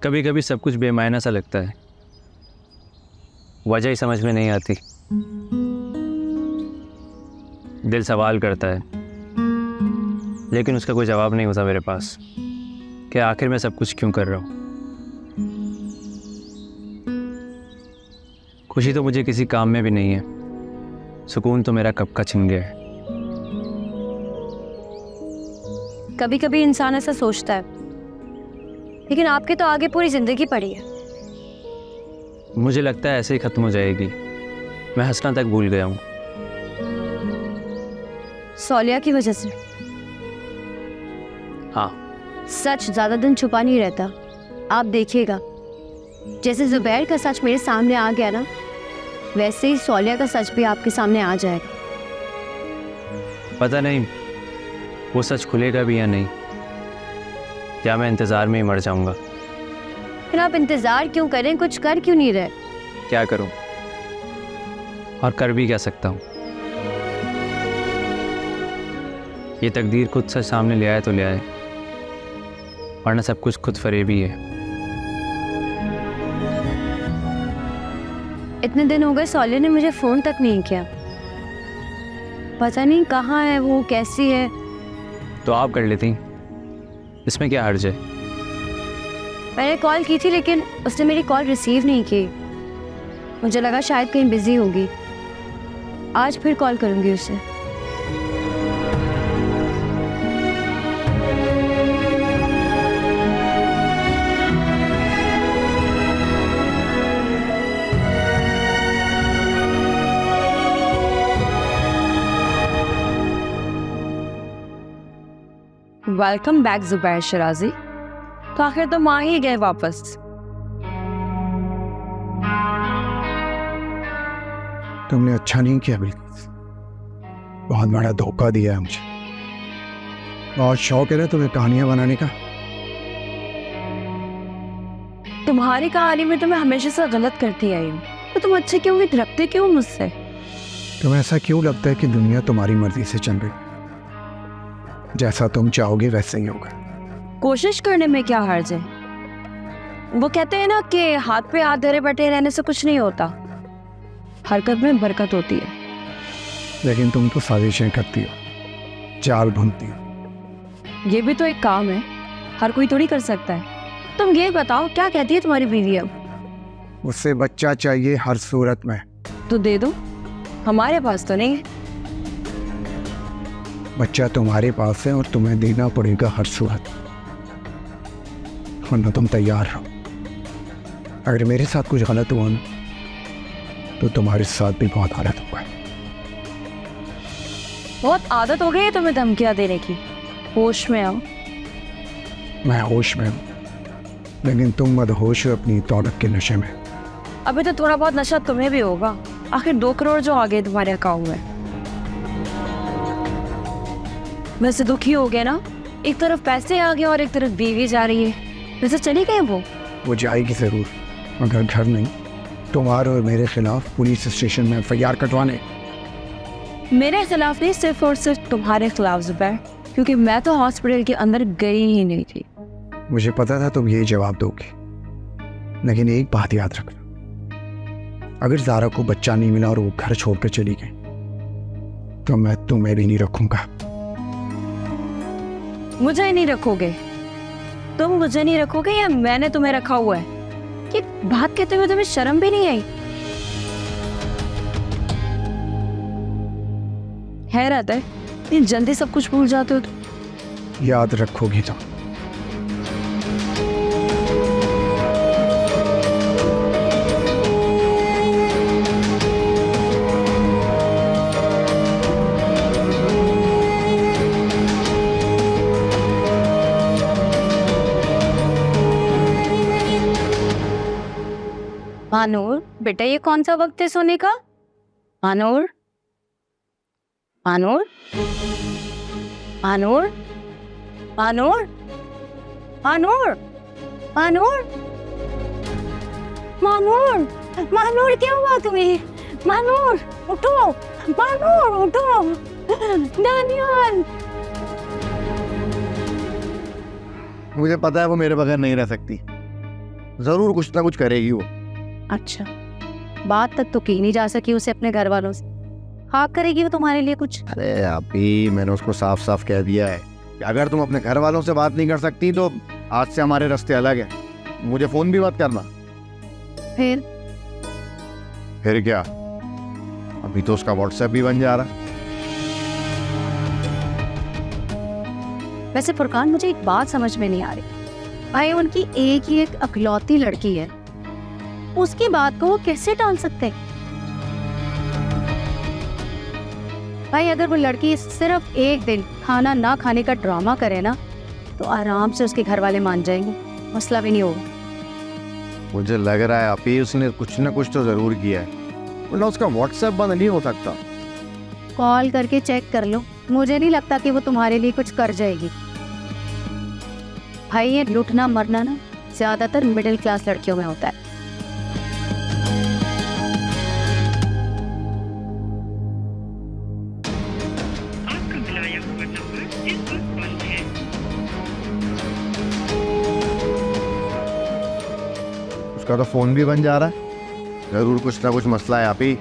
कभी कभी सब कुछ बेमायना सा लगता है, वजह ही समझ में नहीं आती। दिल सवाल करता है लेकिन उसका कोई जवाब नहीं होता मेरे पास कि आखिर मैं सब कुछ क्यों कर रहा हूँ। खुशी तो मुझे किसी काम में भी नहीं है, सुकून तो मेरा कब का छिन गया है। कभी कभी इंसान ऐसा सोचता है, लेकिन आपके तो आगे पूरी जिंदगी पड़ी है। मुझे लगता है ऐसे ही खत्म हो जाएगी। मैं हंसना तक भूल गया हूँ। सौलिया की वजह से? हाँ। सच ज्यादा दिन छुपा नहीं रहता। आप देखिएगा, जैसे जुबैर का सच मेरे सामने आ गया ना, वैसे ही सौलिया का सच भी आपके सामने आ जाएगा। पता नहीं वो सच खुलेगा भी या नहीं, या मैं इंतजार में ही मर जाऊंगा। फिर आप इंतजार क्यों करें, कुछ कर क्यों नहीं रहे? क्या करूं और कर भी क्या सकता हूं। ये तकदीर खुद सच सामने ले आए तो ले आए, वरना सब कुछ खुद फरेबी है। इतने दिन हो गए सौलिया ने मुझे फोन तक नहीं किया। पता नहीं कहाँ है वो, कैसी है। तो आप कर लेती, इसमें क्या हर्ज है। मैंने कॉल की थी लेकिन उसने मेरी कॉल रिसीव नहीं की। मुझे लगा शायद कहीं बिजी होगी। आज फिर कॉल करूंगी उसे। Welcome back Zubair शराजी। तो आखिर तुम आ ही गए वापस। तुमने अच्छा नहीं किया बिल्किस, बहुत बड़ा धोखा दिया है मुझे। बहुत शौक है ना तुम्हें कहानियां बनाने का। तुम्हारी कहानी में तो मैं हमेशा से गलत करती आई हूँ, तो तुम अच्छे क्यों नहीं, रखते क्यों मुझसे? तुम्हें ऐसा क्यों लगता है कि दुनिया तुम्हारी मर्जी से चल रही? जैसा तुम चाहोगे वैसे ही होगा। कोशिश करने में क्या हर्ज है? वो कहते हैं ना कि हाथ पे हाथ धरे बैठे रहने से कुछ नहीं होता, हरकत में बरकत होती है। लेकिन तुम तो साजिशें करती हो, चाल भूनती हो। ये भी तो एक काम है, हर कोई थोड़ी कर सकता है। तुम ये बताओ, क्या कहती है तुम्हारी बीवी अब? उससे बच्चा चाहिए हर सूरत में। तो दे दो, हमारे पास तो नहीं है। बच्चा तुम्हारे पास है और तुम्हें देना पड़ेगा हर सूरत, वरना तुम तैयार रहो। अगर मेरे साथ कुछ गलत हुआ ना, तो तुम्हारे साथ भी बहुत गलत होगा। बहुत आदत हो गई है तुम्हें धमकियां देने की। होश में आओ। मैं होश में हूँ, लेकिन तुम मदहोश हो अपनी दौलत के नशे में। अभी तो थोड़ा बहुत नशा तुम्हें भी होगा, आखिर 2 करोड़ जो आ गए तुम्हारे अकाउंट में। वैसे दुखी हो गए ना, एक तरफ पैसे आ गए और एक तरफ बीवी जा रही है। वैसे चली गए वो जाएगी जरूर, मगर घर नहीं। तुम्हारे और मेरे खिलाफ पुलिस स्टेशन में FIR कटवाने। मेरे खिलाफ नहीं, सिर्फ और सिर्फ तुम्हारे खिलाफ जुबैर, क्योंकि मैं तो हॉस्पिटल के अंदर गई ही नहीं थी। मुझे पता था तुम यही जवाब दोगे, लेकिन एक बात याद रखना, अगर ज़ारा को बच्चा नहीं मिला और वो घर छोड़कर चली गई, तो मैं तुम्हें भी नहीं रखूंगा। मुझे ही नहीं रखोगे? तुम मुझे नहीं रखोगे या मैंने तुम्हें रखा हुआ है? ये बात कहते हुए तुम्हें शर्म भी नहीं आई? हैरत है, इतनी जल्दी सब कुछ भूल जाते हो तुम। याद रखोगी तो। मानूर बेटा, ये कौन सा वक्त है सोने का? मानूर, मानूर, मानूर, मानूर, मानूर, मानूर, मानूर, मानूर, क्या हुआ तुम्हें? मानूर उठो, मानूर उठो। दानियाल, मुझे पता है वो मेरे बगैर नहीं रह सकती, जरूर कुछ ना कुछ करेगी वो। अच्छा, बात तक तो की नहीं जा सकी उसे अपने घर वालों से, हाँ करेगी वो तुम्हारे लिए कुछ? अरे अभी मैंने उसको साफ साफ कह दिया है कि अगर तुम अपने घर वालों से बात नहीं कर सकती तो आज से हमारे रास्ते अलग है, मुझे फोन भी मत करना। फिर क्या, अभी तो उसका व्हाट्सएप भी बन जा रहा। वैसे फुरकान, मुझे एक बात समझ में नहीं आ रही। भाई उनकी एक ही एक अकलौती लड़की है, उसकी बात को वो कैसे टाल सकते? भाई अगर वो लड़की सिर्फ एक दिन खाना ना खाने का ड्रामा करे ना, तो आराम से उसके घर वाले मान जाएंगे, मसला भी नहीं होगा। मुझे लग रहा है अभी उसने कुछ ना कुछ तो जरूर किया है, वरना उसका व्हाट्सएप बंद नहीं हो सकता। कॉल करके चेक कर लो, मुझे नहीं लगता कि वो तुम्हारे लिए कुछ कर जाएगी। भाई ये लूटना मरना ना ज्यादातर मिडिल क्लास लड़कियों में होता है। उसका तो फोन भी बन जा रहा है, जरूर कुछ ना कुछ मसला है आप ही।